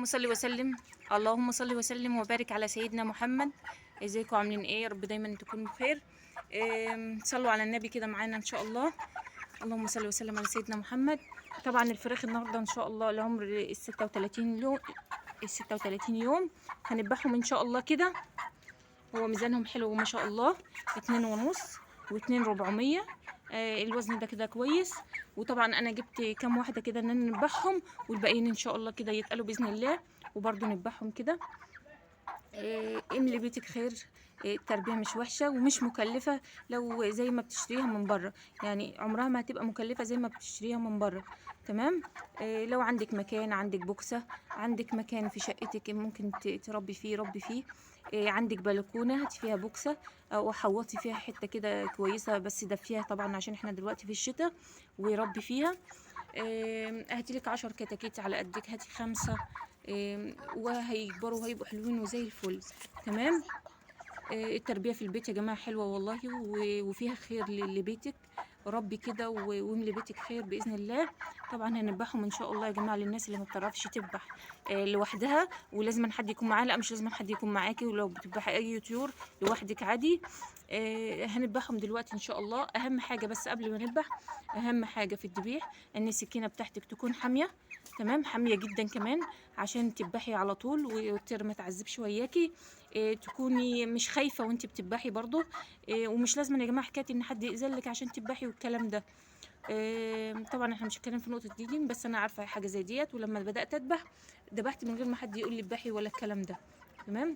صل وسلم اللهم صل وسلم وبارك على سيدنا محمد. ازيكم عاملين ايه؟ يا رب دايما تكونوا بخير. صلوا على النبي كده معانا ان شاء الله. اللهم صل وسلم على سيدنا محمد. طبعا الفراخ النهارده ان شاء الله لعمر ال 36 يوم، ال 36 يوم هنذبحهم ان شاء الله كده. هو ميزانهم حلو ما شاء الله، 2.5 و2.400. الوزن ده كده كويس. وطبعا انا جبت كام واحده كده ان انا نذبحهم، والباقيين ان شاء الله كده يتقلوا باذن الله وبرده نذبحهم كده. املي بيتك خير. التربيه مش وحشه ومش مكلفه لو زي ما بتشتريها من بره، يعني عمرها ما هتبقى مكلفه زي ما بتشتريها من بره. تمام. لو عندك مكان، عندك بوكسه، عندك مكان في شقتك ممكن تربي فيه، ربي فيه. عندك بلكونه هاتي فيها بوكسه او حوطي فيها حته كده كويسه، بس دفيها طبعا عشان احنا دلوقتي في الشتاء، وربي فيها. هاتي لك 10 كتاكيت على قدك، هاتي 5 وهيكبروا وهيبقوا حلوين وزي الفل. تمام. التربية في البيت يا جماعة حلوة والله، وفيها خير لبيتك. ربي كده واملي بيتك خير بإذن الله. طبعا هنذبحهم إن شاء الله يا جماعة للناس اللي ما بتعرفش تذبح لوحدها، ولازم حد يكون معاها. لا، مش لازم حد يكون معاكي، ولو بتذبحي أي طيور لوحدك عادي. هنذبحهم دلوقتي إن شاء الله. أهم حاجة بس قبل ما نذبح، أهم حاجة في الذبيح إن السكينة بتاعتك تكون حامية. تمام، حامية جدا كمان عشان تذبحي على طول والطير ما تعذبش وياكي. تكوني مش خايفه وانت بتذبحي برضو. ومش لازم يا جماعه حكايه ان حد يأذلك عشان تذبحي والكلام ده. طبعا احنا مش هنتكلم في النقطه دي، بس انا عارفه حاجه زي ديت، ولما بدات اذبح ذبحت من غير ما حد يقول لي اذبحي ولا الكلام ده. تمام.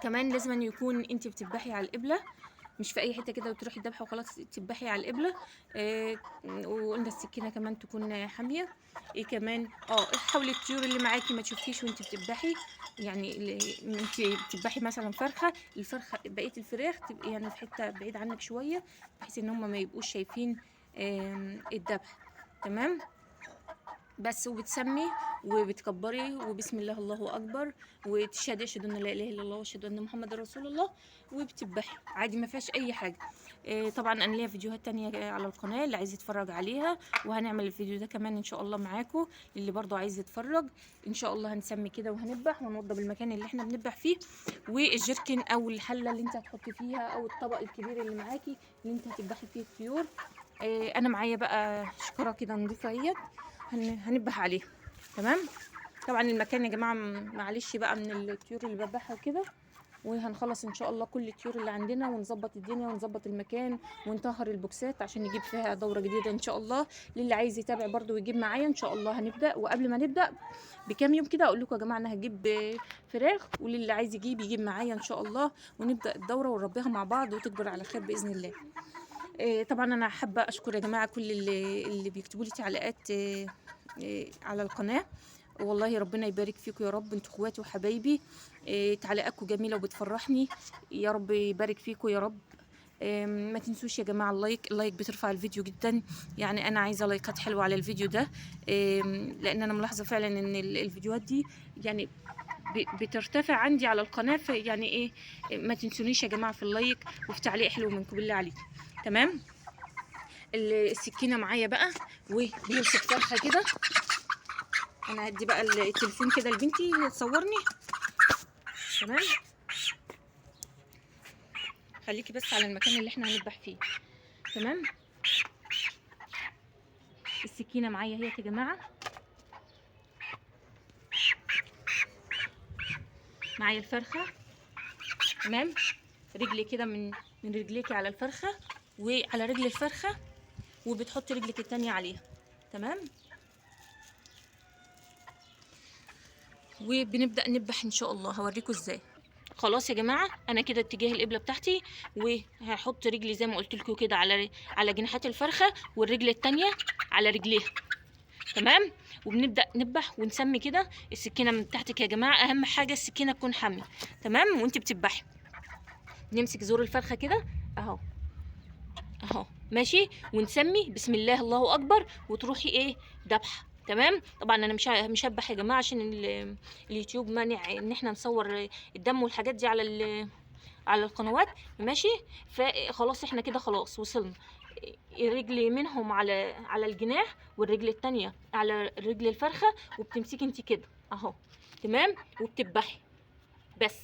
كمان لازم أن يكون انت بتذبحي على القبله، مش في اي حته كده وتروحي الذبحه وخلاص، تذبحي على القبله. وقلنا السكينه كمان تكون حاميه. ايه كمان، حاولي الطيور اللي معاكي ما تشوفكيش وانت بتذبحي. يعني انت بتذبحي مثلا فرخه، الفرخه بقيه الفراخ تبقى يعني في حته بعيد عنك شويه، بحيث ان هم ما يبقوش شايفين الذبح. تمام. بس وبتسمي وبتكبري وبسم الله الله اكبر، وتشهدي اشهد ان لا اله الا الله واشهد ان محمد رسول الله، وبتذبحي عادي ما فيهاش اي حاجه. طبعا انا ليا فيديوهات تانية على القناه اللي عايز يتفرج عليها، وهنعمل الفيديو ده كمان ان شاء الله معاكم اللي برضو عايز يتفرج. ان شاء الله هنسمي كده وهنذبح ونوضب المكان اللي احنا بنذبح فيه، والجركن او الحله اللي انت هتحطي فيها، او الطبق الكبير اللي معاكي اللي انت هتذبحي فيه الطيور. انا معايا بقى شكاره كده نضيفه اهيت هنذبح عليها. تمام. طبعا المكان يا جماعه معلش بقى من الطيور اللي بذبحها وكده، وهنخلص ان شاء الله كل الطيور اللي عندنا ونظبط الدنيا ونظبط المكان ونطهر البوكسات عشان نجيب فيها دوره جديده ان شاء الله. للي عايز يتابع برضو ويجيب معايا ان شاء الله هنبدا. وقبل ما نبدا بكام يوم كده اقول لكم يا جماعه انا هجيب فراخ، وللي عايز يجيب معايا ان شاء الله، ونبدا الدوره ونربيها مع بعض وتكبر على خير باذن الله. طبعا انا حابه اشكر يا جماعه كل اللي بيكتبوا لي تعليقات على القناه. والله ربنا يبارك فيكم يا رب، انتوا اخواتي وحبايبي. تعليقاتكم جميله وبتفرحني، يا رب يبارك فيكم يا رب. ما تنسوش يا جماعه اللايك بترفع الفيديو جدا، يعني انا عايزه لايكات حلوه على الفيديو ده. لان انا ملاحظه فعلا ان الفيديوهات دي يعني بترتفع عندي على القناه، في يعني ايه، ما تنسونيش يا جماعه في اللايك وفي تعليق حلو منكم بالله عليكم. تمام. السكينه معايا بقى، وبنمسك فرخه كده. انا هدي بقى التليفون كده لبنتي تصورني. تمام. خليكي بس على المكان اللي احنا هنذبح فيه. تمام. السكينه معايا اهي يا جماعه، معايا الفرخه. تمام. رجلي كده من رجليكي على الفرخه وعلى رجل الفرخه، وبتحطي رجلك التانية عليها. تمام. وبنبدأ نذبح ان شاء الله، هوريكم ازاي. خلاص يا جماعه انا كده اتجاه القبله بتاعتي، وهحط رجلي زي ما قلت لكم كده على جناحات الفرخه، والرجل التانية على رجليها. تمام. وبنبدا نذبح ونسمي كده. السكينه من تحتك يا جماعه، اهم حاجه السكينه تكون حاميه. تمام. وانت بتذبحي نمسك زور الفرخه كده اهو اهو ماشي، ونسمي بسم الله الله اكبر، وتروحي ايه ذبحه. تمام. طبعا انا مش هذبح يا جماعه عشان اليوتيوب مانع ان احنا نصور الدم والحاجات دي على القنوات. ماشي. فخلاص احنا كده خلاص وصلنا. الرجل منهم على الجناح، والرجل التانية على رجل الفرخه، وبتمسكي انت كده اهو. تمام. وبتذبحي بس.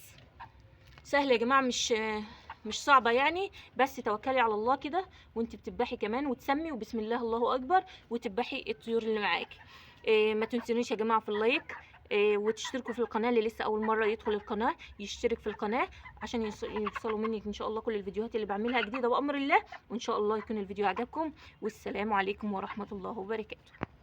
سهله يا جماعه، مش صعبه يعني. بس توكلي على الله كده وانت بتذبحي كمان، وتسمي وبسم الله الله اكبر، وتذبحي الطيور اللي معاكي. ما تنسونيش يا جماعه في اللايك، وتشتركوا في القناه. اللي لسه اول مره يدخل القناه يشترك في القناه عشان يوصلوا منك ان شاء الله كل الفيديوهات اللي بعملها جديده بامر الله. وان شاء الله يكون الفيديو عجبكم، والسلام عليكم ورحمه الله وبركاته.